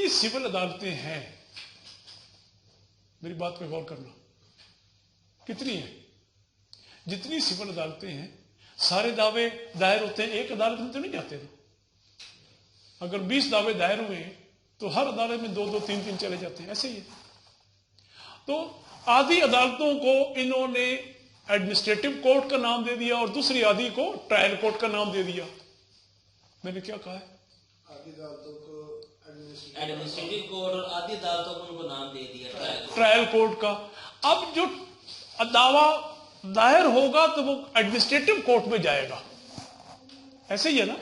جتنی سول عدالتیں ہیں، میری بات پہ غور کرنا، کتنی ہیں؟ جتنی سول عدالتیں ہیں سارے دعوے دائر ہوتے ہیں ایک عدالت میں تو نہیں جاتے نا. اگر 20 دعوے دائر ہوئے ہیں تو ہر عدالت میں 2 2 3 3 چلے جاتے ہیں، ایسے ہی ہے. تو آدھی عدالتوں کو انہوں نے ایڈمنسٹریٹو کورٹ کا نام دے دیا اور دوسری آدھی کو ٹرائل کورٹ کا نام دے دیا. میں نے کیا کہا ہے؟ آدھی عدالتوں کو ایڈمنسٹریٹو کورٹ اور آدھی عدالتوں کو ان کو نام دے دیا ٹرائل کورٹ کا. اب جو دعویٰ دائر ہوگا تو وہ ایڈمنسٹریٹو کورٹ میں جائے گا، ایسے ہی ہے نا.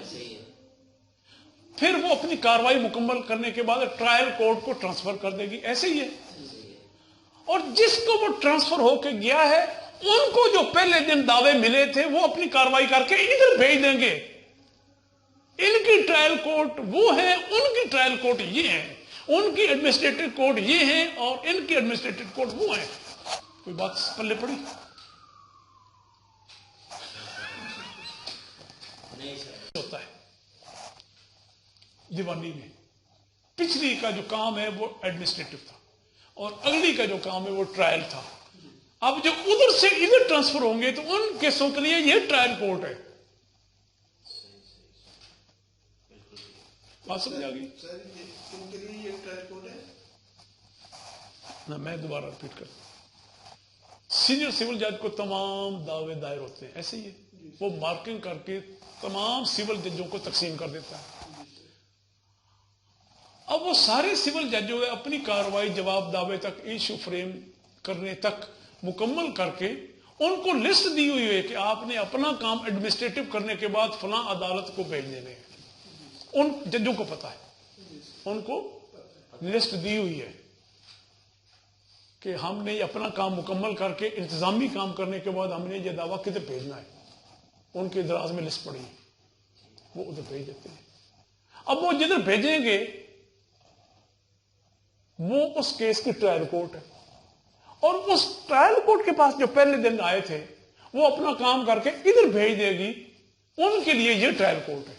پھر وہ اپنی کاروائی مکمل کرنے کے بعد ٹرائل کورٹ کو ٹرانسفر کر دے گی، ایسے ہی ہے. اور جس کو وہ ٹرانسفر ہو کے گیا ہے ان کو جو پہلے دن دعوے ملے تھے وہ اپنی کاروائی کر کے ادھر بھیج دیں گے. ان کی ٹرائل کورٹ وہ ہیں، ان کی ٹرائل کورٹ یہ ہیں، ان کی ایڈمنسٹریٹو کورٹ یہ ہیں اور ان کی ایڈمنسٹریٹو کورٹ وہ ہیں. کوئی بات پلے پڑی؟ ہوتا ہے دیوانی میں پچھلی کا جو کام ہے وہ ایڈمنسٹریٹو تھا اور اگلی کا جو کام ہے وہ ٹرائل تھا. اب جو ادھر سے ادھر ٹرانسفر ہوں گے تو ان کیسوں کے لیے یہ ٹرائل کورٹ ہے. بات سمجھ آ گئی؟ سر ان کے لیے یہ ٹرائل کورٹ ہے نہ. میں دوبارہ ریپیٹ کرتا ہوں، سینئر سول جج کو تمام دعوے دائر ہوتے ہیں، ایسے ہی ہے. وہ مارکنگ کر کے تمام سول ججوں کو تقسیم کر دیتا ہے. اب وہ سارے سول ججوں نے اپنی کاروائی جواب دعوے تک ایشو فریم کرنے تک مکمل کر کے ان کو لسٹ دی ہوئی ہے کہ آپ نے اپنا کام ایڈمنسٹریٹو کرنے کے بعد فلاں عدالت کو بھیج دینے ہیں. ان ججوں کو پتا ہے، ان کو لسٹ دی ہوئی ہے کہ ہم نے اپنا کام مکمل کر کے انتظامی کام کرنے کے بعد ہم نے یہ دعویٰ کدھر بھیجنا ہے. ان کے دراز میں لسٹ پڑی ہے، وہ ادھر بھیج دیتے ہیں. اب وہ جدھر بھیجیں گے وہ اس کیس کی ٹرائل کورٹ ہے اور اس ٹرائل کورٹ کے پاس جو پہلے دن آئے تھے وہ اپنا کام کر کے ادھر بھیج دے گی. ان کے لیے یہ ٹرائل کورٹ ہے.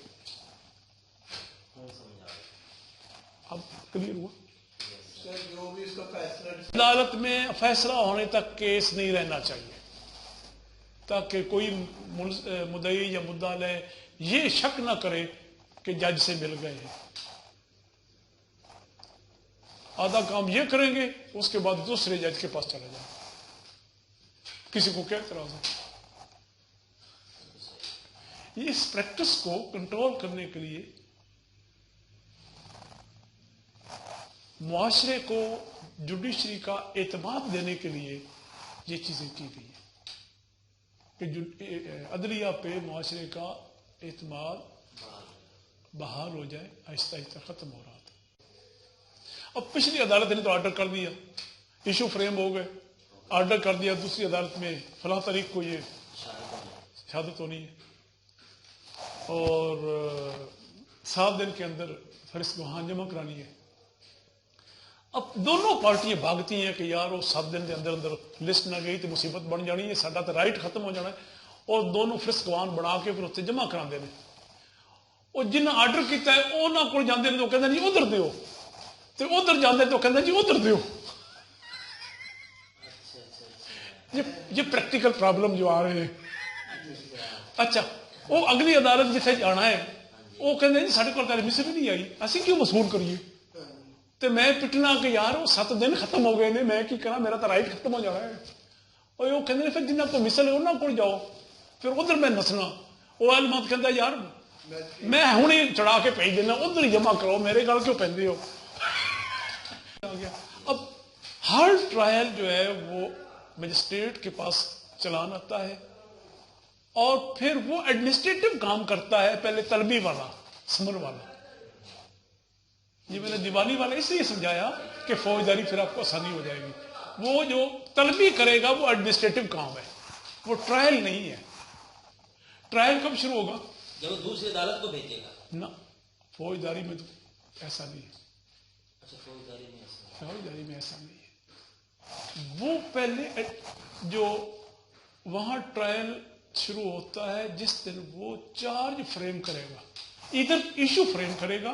اب کلیئر ہوا؟ سر جو بھی اس کا فیصلہ عدالت میں فیصلہ ہونے تک کیس نہیں رہنا چاہیے تاکہ کوئی مدعی یا مدعا لے یہ شک نہ کرے کہ جج سے مل گئے ہیں. آدھا کام یہ کریں گے اس کے بعد دوسرے جج کے پاس چلا جائیں. کسی کو کیا اعتراض ہے؟ اس پریکٹس کو کنٹرول کرنے کے لیے معاشرے کو جوڈیشری کا اعتماد دینے کے لیے یہ چیزیں کی گئی ہیں کہ عدلیہ پہ معاشرے کا اعتماد بحال ہو جائے. آہستہ آہستہ ختم ہو رہا تھا. اب پچھلی عدالت نے تو آرڈر کر دیا، ایشو فریم ہو گئے، آرڈر کر دیا دوسری عدالت میں فلاں تاریخ کو یہ شہادت ہونی ہے اور 7 دن کے اندر فرض گواہ جمع کرانی ہے. اب دونوں پارٹیاں بھاگتی ہیں کہ یار وہ 7 دن کے اندر اندر لسٹ نہ گئی تو مصیبت بن جانی ہے، ساڈا تو رائٹ ختم ہو جانا ہے. اور دونوں فرض گواہ بنا کے پھر اس سے جمع کرا دینے. اور جنہیں آرڈر کیتا ہے انہوں کو جاندے نے تو کہتے ہیں جی ادھر دیو، تو ادھر جاندے تو کہتے ہیں جی ادھر دیو. یہ پریکٹیکل پرابلم جو آ رہے ہیں. اچھا وہ اگلی عدالت جتنے جانا ہے وہ کہتے ہیں جی سارے کو مصر نہیں آئی، اسی کیوں مصور کریے. تو میں پٹنا کہ یار وہ 7 دن ختم ہو گئے نے، میں کی کرا، میرا تو رائٹ ختم ہو جانا ہے. اور وہ کہتے ہیں پھر جنہیں کو مثل ہے انہوں کو جاؤ، پھر ادھر میں نسنا. وہ علمات کہتا ہے یار میں ہوں ہی چڑھا کے بھیج دینا، ادھر ہی جمع کرو، میرے گل کیوں پہنتے ہو. اب ہر ٹرائل جو ہے وہ مجسٹریٹ کے پاس چلان آتا ہے اور پھر وہ ایڈمنسٹریٹو کام کرتا ہے، پہلے طلبی والا، سمر والا. یہ میں نے دیوانی والا اس لیے سمجھایا کہ فوجداری پھر آپ کو آسانی ہو جائے گی. وہ جو طلبی کرے گا وہ ایڈمنسٹریٹو کام ہے، وہ ٹرائل نہیں ہے. ٹرائل کب شروع ہوگا؟ جب وہ دوسری عدالت کو بھیجے گا. نہ فوجداری میں تو ایسا نہیں ہے. اچھا فوجداری میں ایسا، فوجداری میں ایسا نہیں ہے. وہ پہلے جو وہاں ٹرائل شروع ہوتا ہے جس دن وہ چارج فریم کرے گا، ادھر ایشو فریم کرے گا